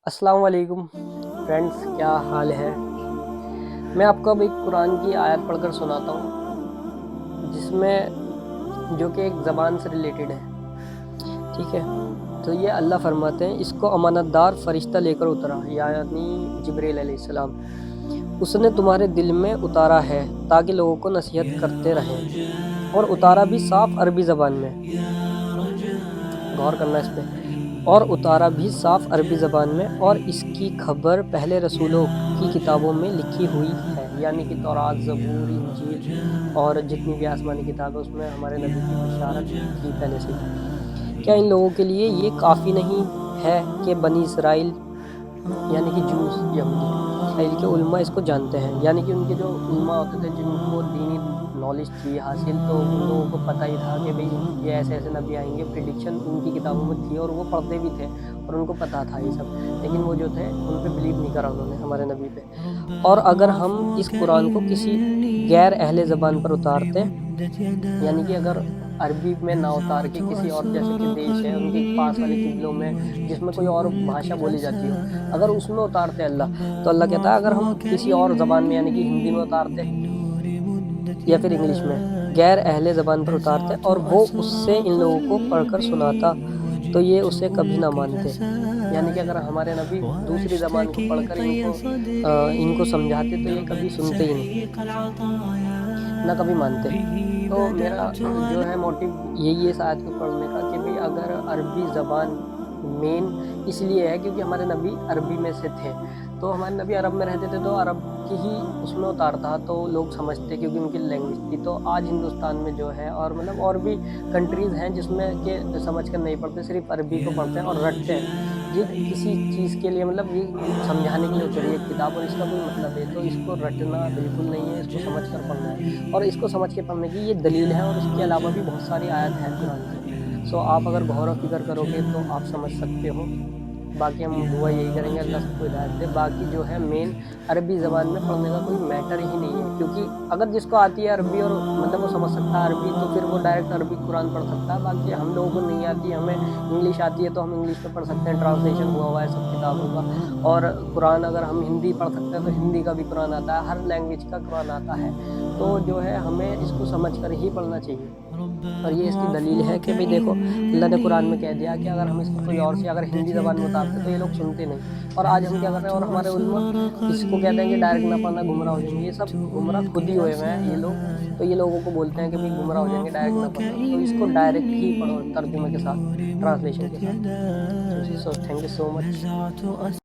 अस्सलाम वालेकुम फ्रेंड्स, क्या हाल है। मैं आपको अब एक कुरान की आयत पढ़कर सुनाता हूँ जिसमें जो कि एक ज़बान से रिलेटेड है। ठीक है, तो ये अल्लाह फरमाते हैं, इसको अमानतदार फरिश्ता लेकर उतरा, यानी जिब्रील अलैहिस्सलाम। उसने तुम्हारे दिल में उतारा है ताकि लोगों को नसीहत करते रहें, और उतारा भी साफ़ अरबी ज़बान में। गौर करना इस पे। और उतारा भी साफ़ अरबी ज़बान में, और इसकी खबर पहले रसूलों की किताबों में लिखी हुई है, यानी कि तौरात, ज़बूर, इंजील और जितनी भी आसमानी किताब है उसमें हमारे नबी की बशारत थी पहले से ही। क्या इन लोगों के लिए ये काफ़ी नहीं है कि बनी इसराइल यानी कि जूस यहूदी इसराइल के उलमा इसको जानते हैं, यानी कि उनके जो उलमा होते थे जिनको दीनी नॉलेज थी हासिल, तो उन लोगों को पता ही था कि भाई ये ऐसे ऐसे नबी आएंगे, प्रिडिक्शन उनकी किताबों में थी और वो पढ़ते भी थे और उनको पता था ये सब। लेकिन वो जो थे उन पे बिलीव नहीं करा उन्होंने, हमारे नबी पे। और अगर हम इस कुरान को किसी गैर अहले ज़बान पर उतारते, यानी कि अगर अरबी में ना उतार के किसी और जैसे कि देश है उनके पास वाले किबलों में जिसमें कोई और भाषा बोली जाती हो, अगर उसमें उतारते अल्लाह, तो अल्लाह कहता है अगर हम किसी और ज़बान में यानी कि हिंदी में उतारते या फिर इंग्लिश में गैर अहले ज़बान पर उतारते और वो उससे इन लोगों को पढ़कर सुनाता, तो ये उसे कभी ना मानते। यानी कि अगर हमारे नबी दूसरी ज़बान को पढ़कर इनको समझाते तो ये कभी सुनते ही नहीं, ना कभी मानते। तो मेरा जो है मोटिव यही है इस आयत को पढ़ने का कि भाई अगर अरबी ज़बान मेन इसलिए है क्योंकि हमारे नबी अरबी में से थे, तो हमारे नबी अरब में रहते थे तो अरब की ही उसमें उतारता तो लोग समझते क्योंकि उनकी लैंग्वेज थी। तो आज हिंदुस्तान में जो है और मतलब और भी कंट्रीज़ हैं जिसमें कि समझ कर नहीं पढ़ते, सिर्फ अरबी को पढ़ते हैं और रटते हैं। ये किसी चीज़ के लिए मतलब ये समझाने के लिए उतरी है किताब और इसका कोई मतलब है, तो इसको रटना बिल्कुल नहीं है, इसको समझ कर पढ़ना है और इसको समझ के पढ़ने की ये दलील है और इसके अलावा भी बहुत सारी आयत हैं कुरान की। सो आप अगर गौर व फ़िक्र करोगे तो आप समझ सकते हो। बाकी हम दुआ यही करेंगे अल्लाह सबको हिदायत दे। बाकी जो है मेन अरबी ज़बान में पढ़ने का कोई मैटर ही नहीं है, क्योंकि अगर जिसको आती है अरबी और मतलब वो समझ सकता है अरबी तो फिर वो डायरेक्ट अरबी कुरान पढ़ सकता है। बाकी हम लोगों को नहीं आती, हमें इंग्लिश आती है तो हम इंग्लिश में पढ़ सकते हैं, ट्रांसलेशन हुआ हुआ है सब किताबों का। और कुरान अगर हम हिंदी पढ़ सकते हैं तो हिंदी का भी कुरान आता है, हर लैंग्वेज का कुरान आता है। तो जो है हमें इसको समझ कर ही पढ़ना चाहिए। और ये इसकी दलील है कि भाई देखो अल्लाह ने कुरान में कह दिया कि अगर हम इसको कोई और से अगर हिंदी ज़बान में उतारते तो ये लोग सुनते नहीं, और आज हम क्या कर रहे हैं और हमारे उलमा इसको कहते हैं कि डायरेक्ट ना पढ़ना गुमराह हो जाएंगे। ये सब गुमराह खुद ही हुए हुए हैं ये लोग, तो ये लोगों को बोलते हैं कि भाई गुमराह हो जाएंगे डायरेक्ट ना पढ़ना, तो इसको डायरेक्ट ही पढ़ो तर्जुमे के साथ, ट्रांसलेशन के साथ। So thank you so much.